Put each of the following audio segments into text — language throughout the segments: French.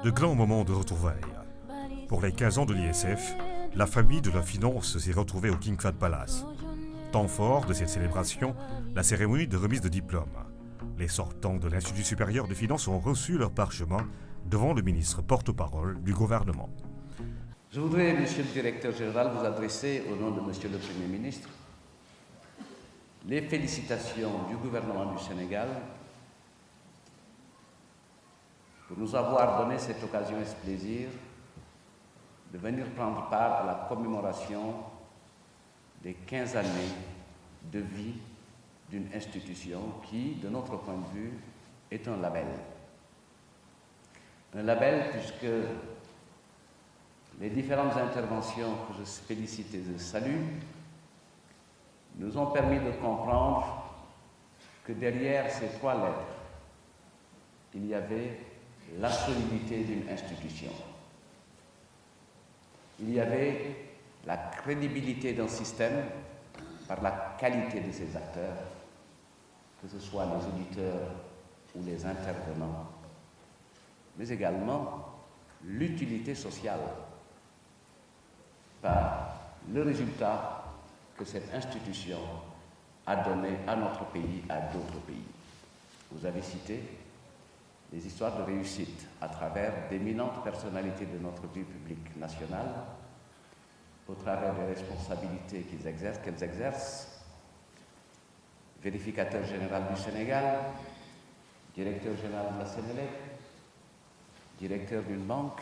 De grands moments de retrouvailles. Pour les 15 ans de l'ISF, la famille de la finance s'est retrouvée au King Fahd Palace. Temps fort de cette célébration, la cérémonie de remise de diplôme. Les sortants de l'Institut supérieur de finance ont reçu leur parchemin devant le ministre porte-parole du gouvernement. Je voudrais, Monsieur le Directeur général, vous adresser, au nom de Monsieur le Premier ministre, les félicitations du gouvernement du Sénégal pour nous avoir donné cette occasion et ce plaisir de venir prendre part à la commémoration des 15 années de vie d'une institution qui, de notre point de vue, est un label. Un label puisque les différentes interventions que je félicite et je salue nous ont permis de comprendre que derrière ces 3 lettres, il y avait la solidité d'une institution. Il y avait la crédibilité d'un système par la qualité de ses acteurs, que ce soit les auditeurs ou les intervenants, mais également l'utilité sociale par le résultat que cette institution a donné à notre pays, à d'autres pays. Vous avez cité les histoires de réussite à travers d'éminentes personnalités de notre vie publique nationale, au travers des responsabilités qu'elles exercent, vérificateur général du Sénégal, directeur général de la Sénélec, directeur d'une banque,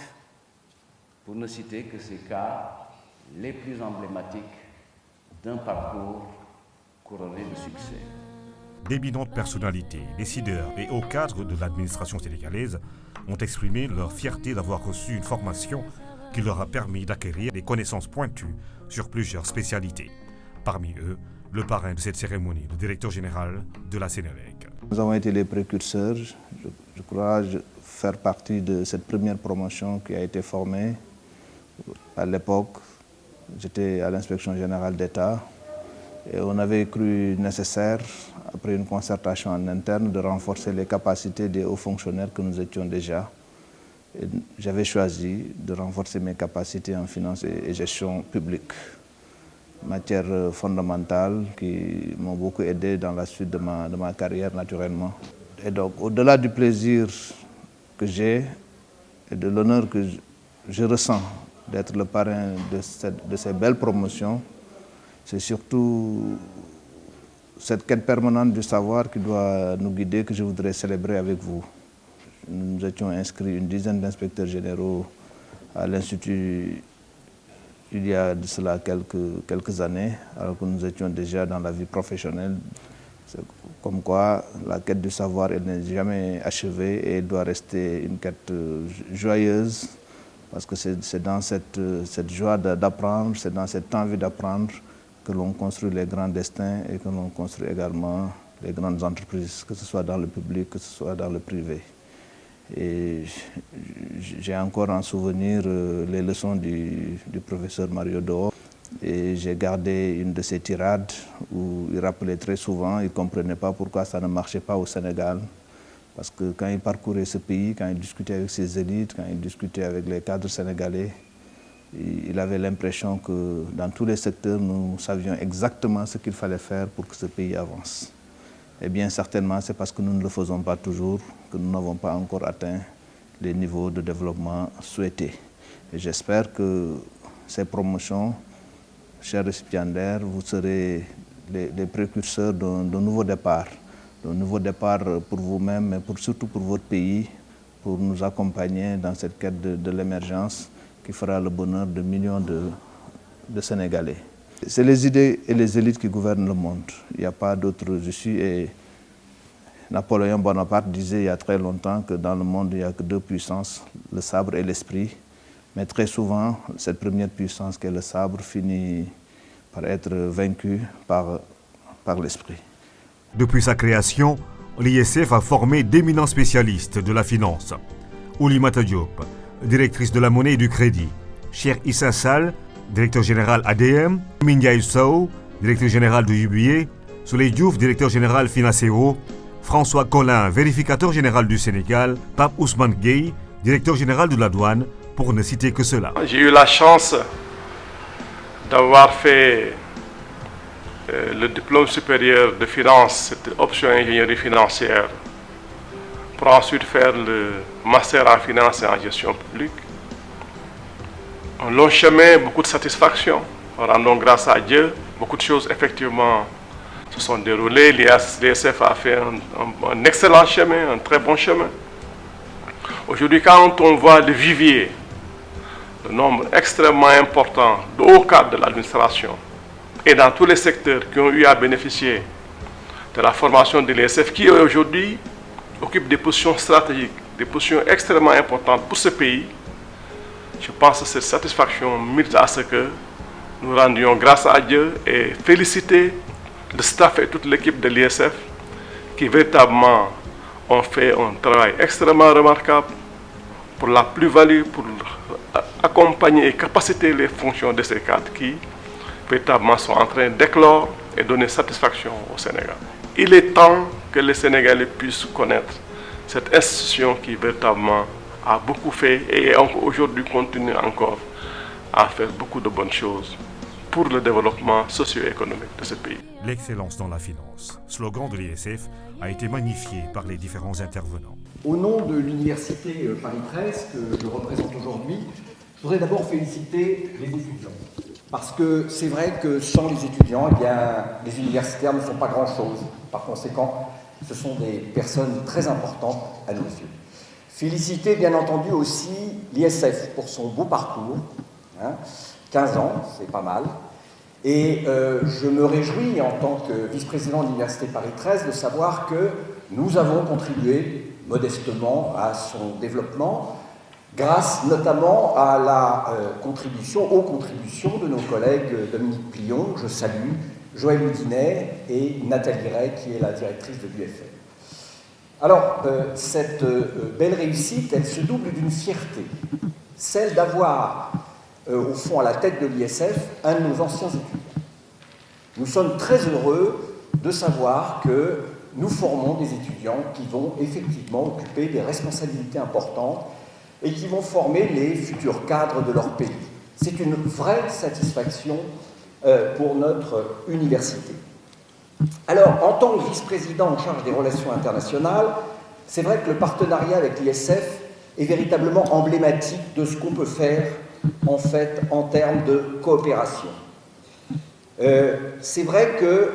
pour ne citer que ces cas les plus emblématiques d'un parcours couronné de succès. D'éminentes personnalités, décideurs et hauts cadres de l'administration sénégalaise ont exprimé leur fierté d'avoir reçu une formation qui leur a permis d'acquérir des connaissances pointues sur plusieurs spécialités. Parmi eux, le parrain de cette cérémonie, le directeur général de la Sénélec. Nous avons été les précurseurs, je crois, faire partie de cette première promotion qui a été formée. À l'époque, j'étais à l'inspection générale d'État et on avait cru nécessaire, après une concertation en interne, de renforcer les capacités des hauts fonctionnaires que nous étions déjà. J'avais choisi de renforcer mes capacités en finance et gestion publique, matière fondamentale qui m'ont beaucoup aidé dans la suite de ma carrière naturellement. Et donc, au-delà du plaisir que j'ai et de l'honneur que je ressens d'être le parrain de ces belles promotions, c'est surtout cette quête permanente du savoir qui doit nous guider que je voudrais célébrer avec vous. Nous étions inscrits une dizaine d'inspecteurs généraux à l'Institut il y a de cela quelques années, alors que nous étions déjà dans la vie professionnelle. C'est comme quoi la quête du savoir elle n'est jamais achevée et elle doit rester une quête joyeuse, parce que c'est dans cette joie d'apprendre, c'est dans cette envie d'apprendre que l'on construit les grands destins et que l'on construit également les grandes entreprises, que ce soit dans le public, que ce soit dans le privé. Et j'ai encore en souvenir les leçons du professeur Mario Doro. Et j'ai gardé une de ses tirades où il rappelait très souvent, il ne comprenait pas pourquoi ça ne marchait pas au Sénégal. Parce que quand il parcourait ce pays, quand il discutait avec ses élites, quand il discutait avec les cadres sénégalais, il avait l'impression que dans tous les secteurs, nous savions exactement ce qu'il fallait faire pour que ce pays avance. Eh bien, certainement, c'est parce que nous ne le faisons pas toujours, que nous n'avons pas encore atteint les niveaux de développement souhaités. Et j'espère que ces promotions, chers récipiendaires, vous serez les précurseurs d'un nouveau départ. Un nouveau départ pour vous-même, mais surtout pour votre pays, pour nous accompagner dans cette quête de l'émergence qui fera le bonheur de millions de Sénégalais. C'est les idées et les élites qui gouvernent le monde. Il n'y a pas d'autre issue. Et Napoléon Bonaparte disait il y a très longtemps que dans le monde, il n'y a que 2 puissances, le sabre et l'esprit. Mais très souvent, cette première puissance qui est le sabre finit par être vaincue par par l'esprit. Depuis sa création, l'ISF a formé d'éminents spécialistes de la finance. Oulimata Diop, directrice de la monnaie et du crédit. Cheikh Issa Sall, directeur général ADM. Mindiaye Sow, directeur général de UBA. Souley Diouf, directeur général Finacero. François Collin, vérificateur général du Sénégal. Pape Ousmane Gueye, directeur général de la douane, pour ne citer que cela. J'ai eu la chance d'avoir fait le diplôme supérieur de finance, cette option ingénierie financière, pour ensuite faire le master en finance et en gestion publique. Un long chemin, beaucoup de satisfaction. Rendons grâce à Dieu. Beaucoup de choses, effectivement, se sont déroulées. L'ISF a fait un excellent chemin, un très bon chemin. Aujourd'hui, quand on voit le vivier, le nombre extrêmement important de hauts cadres de l'administration et dans tous les secteurs qui ont eu à bénéficier de la formation de l'ISF, qui aujourd'hui occupe des positions stratégiques, des positions extrêmement importantes pour ce pays, je pense que cette satisfaction mérite à ce que nous rendions grâce à Dieu et féliciter le staff et toute l'équipe de l'ISF qui véritablement ont fait un travail extrêmement remarquable pour la plus-value, pour accompagner et capaciter les fonctions de ces cadres qui véritablement sont en train d'éclore et donner satisfaction au Sénégal. Il est temps que les Sénégalais puissent connaître cette institution qui véritablement a beaucoup fait et aujourd'hui continue encore à faire beaucoup de bonnes choses pour le développement socio-économique de ce pays. L'excellence dans la finance, slogan de l'ISF, a été magnifié par les différents intervenants. Au nom de l'Université Paris 13, que je représente aujourd'hui, je voudrais d'abord féliciter les étudiants. Parce que c'est vrai que sans les étudiants, eh bien, les universitaires ne font pas grand-chose. Par conséquent, ce sont des personnes très importantes à nos yeux. Féliciter, bien entendu, aussi l'ISF pour son beau parcours. 15 ans, c'est pas mal. Et je me réjouis, en tant que vice-président de l'Université Paris 13, de savoir que nous avons contribué modestement à son développement, grâce notamment à aux contributions de nos collègues Dominique Plion, je salue, Joël Houdinet et Nathalie Ray, qui est la directrice de l'UFM. Alors, cette belle réussite, elle se double d'une fierté, celle d'avoir, au fond, à la tête de l'ISF, un de nos anciens étudiants. Nous sommes très heureux de savoir que nous formons des étudiants qui vont effectivement occuper des responsabilités importantes et qui vont former les futurs cadres de leur pays. C'est une vraie satisfaction pour notre université. Alors, en tant que vice-président en charge des relations internationales, c'est vrai que le partenariat avec l'ISF est véritablement emblématique de ce qu'on peut faire, en fait, en termes de coopération. C'est vrai que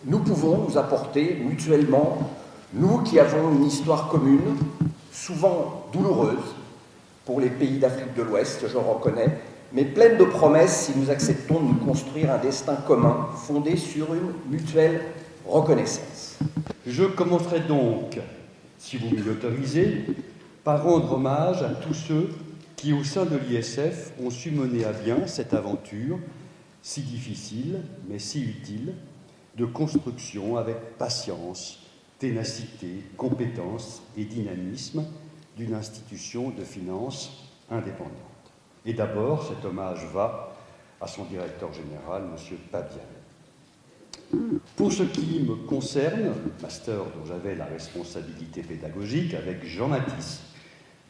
nous pouvons nous apporter mutuellement, nous qui avons une histoire commune, souvent douloureuse, pour les pays d'Afrique de l'Ouest, je reconnais, mais pleine de promesses si nous acceptons de nous construire un destin commun fondé sur une mutuelle reconnaissance. Je commencerai donc, si vous m'y autorisez, par rendre hommage à tous ceux qui, au sein de l'ISF, ont su mener à bien cette aventure si difficile, mais si utile, de construction avec patience, ténacité, compétence et dynamisme d'une institution de finances indépendante. Et d'abord, cet hommage va à son directeur général, M. Pabian. Pour ce qui me concerne, le master dont j'avais la responsabilité pédagogique avec Jean Matisse,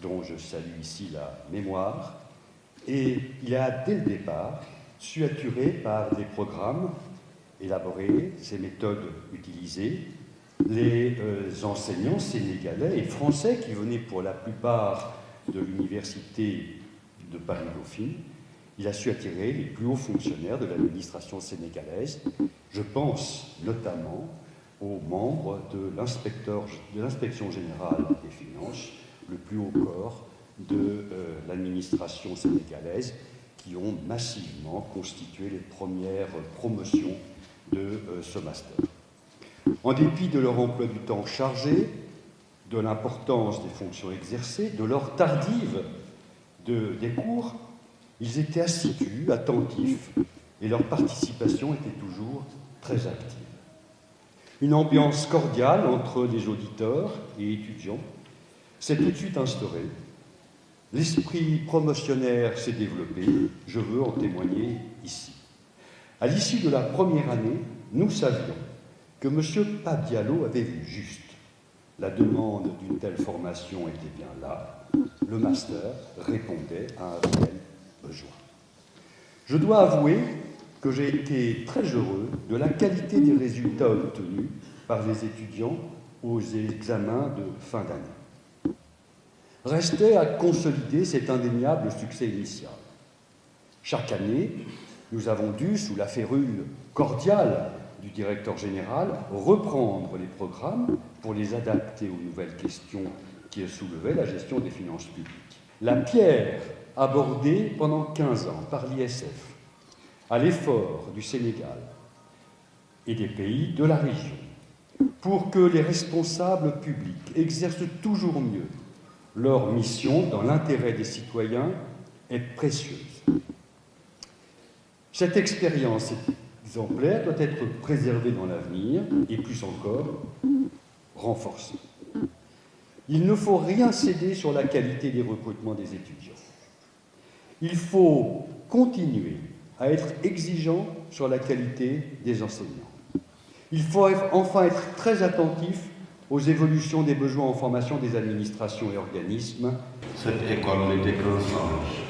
dont je salue ici la mémoire, et il a dès le départ su attirer par des programmes élaborés, ces méthodes utilisées, les enseignants sénégalais et français qui venaient pour la plupart de l'université de Paris-Dauphine. Il a su attirer les plus hauts fonctionnaires de l'administration sénégalaise. Je pense notamment aux membres de l'inspection générale des finances, le plus haut corps de l'administration sénégalaise, qui ont massivement constitué les premières promotions de ce master. En dépit de leur emploi du temps chargé, de l'importance des fonctions exercées, de l'heure tardive des cours, ils étaient assidus, attentifs, et leur participation était toujours très active. Une ambiance cordiale entre les auditeurs et étudiants s'est tout de suite instaurée. L'esprit promotionnaire s'est développé, je veux en témoigner ici. À l'issue de la première année, nous savions que M. Pabialo avait vu juste. La demande d'une telle formation était bien là. Le master répondait à un réel besoin. Je dois avouer que j'ai été très heureux de la qualité des résultats obtenus par les étudiants aux examens de fin d'année. Restait à consolider cet indéniable succès initial. Chaque année, nous avons dû, sous la férule cordiale du directeur général, reprendre les programmes pour les adapter aux nouvelles questions qui soulevaient la gestion des finances publiques. La pierre abordée pendant 15 ans par l'ISF à l'effort du Sénégal et des pays de la région pour que les responsables publics exercent toujours mieux leur mission dans l'intérêt des citoyens est précieuse. Cette expérience exemplaire doit être préservée dans l'avenir et plus encore renforcée. Il ne faut rien céder sur la qualité des recrutements des étudiants. Il faut continuer à être exigeant sur la qualité des enseignants. Il faut enfin être très attentif aux évolutions des besoins en formation des administrations et organismes. Cette école n'était qu'un songe.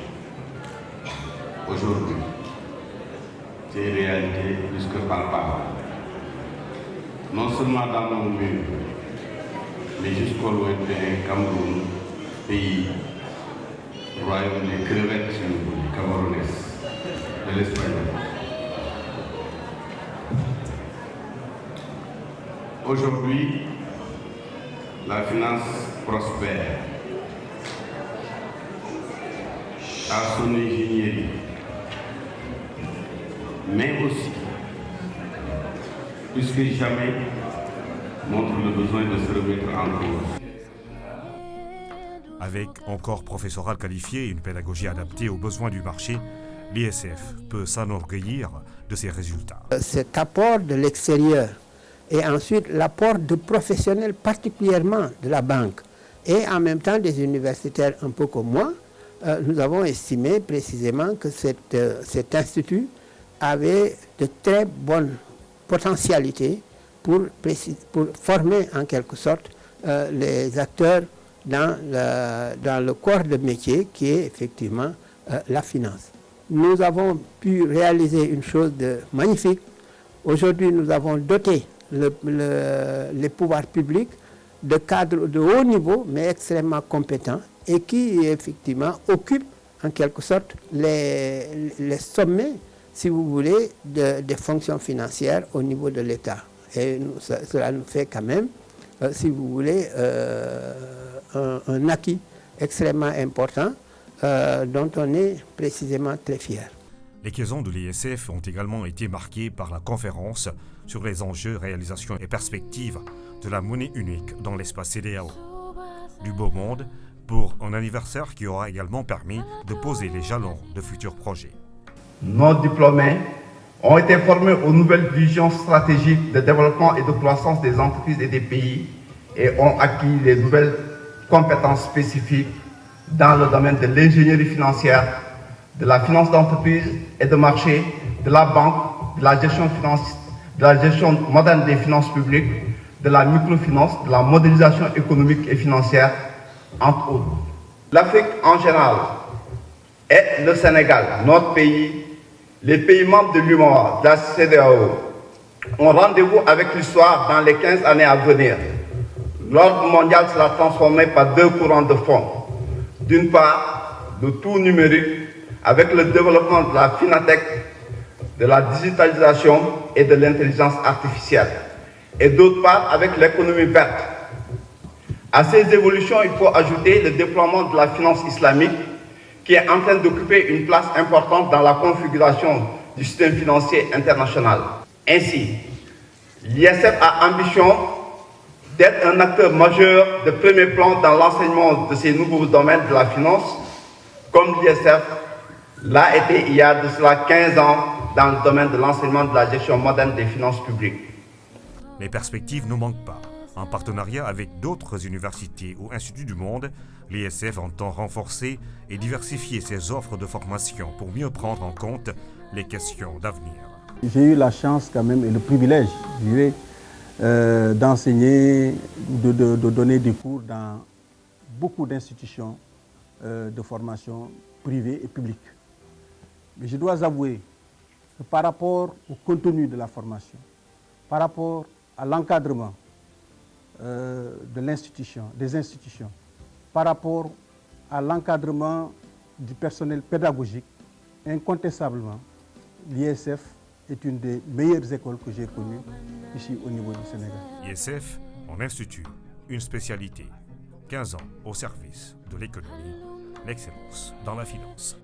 Aujourd'hui, c'est réalité plus que palpable. Non seulement dans nos murs, mais jusqu'au lointain Cameroun, pays, royaume des crevettes camerounaises, de l'espagnol. Aujourd'hui, la finance prospère à son ingénierie, mais aussi, plus que jamais, montre le besoin de se remettre en cause. Avec un corps professoral qualifié et une pédagogie adaptée aux besoins du marché, l'ISF peut s'enorgueillir de ses résultats. Cet apport de l'extérieur et ensuite l'apport de professionnels, particulièrement de la banque, et en même temps des universitaires un peu comme moi, nous avons estimé précisément que cet institut avait de très bonnes potentialités pour former en quelque sorte les acteurs dans le corps de métier qui est effectivement la finance. Nous avons pu réaliser une chose de magnifique. Aujourd'hui, nous avons doté les pouvoirs publics de cadres de haut niveau, mais extrêmement compétents, et qui effectivement occupent en quelque sorte les sommets, si vous voulez, des fonctions financières au niveau de l'État. Et cela nous fait quand même, si vous voulez, un acquis extrêmement important dont on est précisément très fier. Les 15 ans de l'ISF ont également été marqués par la conférence sur les enjeux, réalisations et perspectives de la monnaie unique dans l'espace CEDEAO. Du beau monde pour un anniversaire qui aura également permis de poser les jalons de futurs projets. Nos diplômés ont été formés aux nouvelles visions stratégiques de développement et de croissance des entreprises et des pays et ont acquis les nouvelles compétences spécifiques dans le domaine de l'ingénierie financière, de la finance d'entreprise et de marché, de la banque, de la gestion moderne des finances publiques, de la microfinance, de la modélisation économique et financière, entre autres. L'Afrique en général et le Sénégal, notre pays, les pays membres de l'UEMOA, de la CEDEAO, ont rendez-vous avec l'histoire dans les 15 années à venir. L'ordre mondial sera transformé par deux courants de fond. D'une part, le tout numérique, avec le développement de la finatech, de la digitalisation et de l'intelligence artificielle. Et d'autre part, avec l'économie verte. À ces évolutions, il faut ajouter le déploiement de la finance islamique, qui est en train d'occuper une place importante dans la configuration du système financier international. Ainsi, l'ISF a ambition d'être un acteur majeur de premier plan dans l'enseignement de ces nouveaux domaines de la finance, comme l'ISF l'a été il y a de cela 15 ans dans le domaine de l'enseignement de la gestion moderne des finances publiques. Les perspectives ne manquent pas. En partenariat avec d'autres universités ou instituts du monde, l'ISF entend renforcer et diversifier ses offres de formation pour mieux prendre en compte les questions d'avenir. J'ai eu la chance quand même et le privilège, je dirais, d'enseigner, de donner des cours dans beaucoup d'institutions de formation privées et publiques. Mais je dois avouer que par rapport au contenu de la formation, par rapport à l'encadrement de l'institution, des institutions, par rapport à l'encadrement du personnel pédagogique, incontestablement, l'ISF est une des meilleures écoles que j'ai connues ici au niveau du Sénégal. ISF, en institut, une spécialité. 15 ans au service de l'économie, l'excellence dans la finance.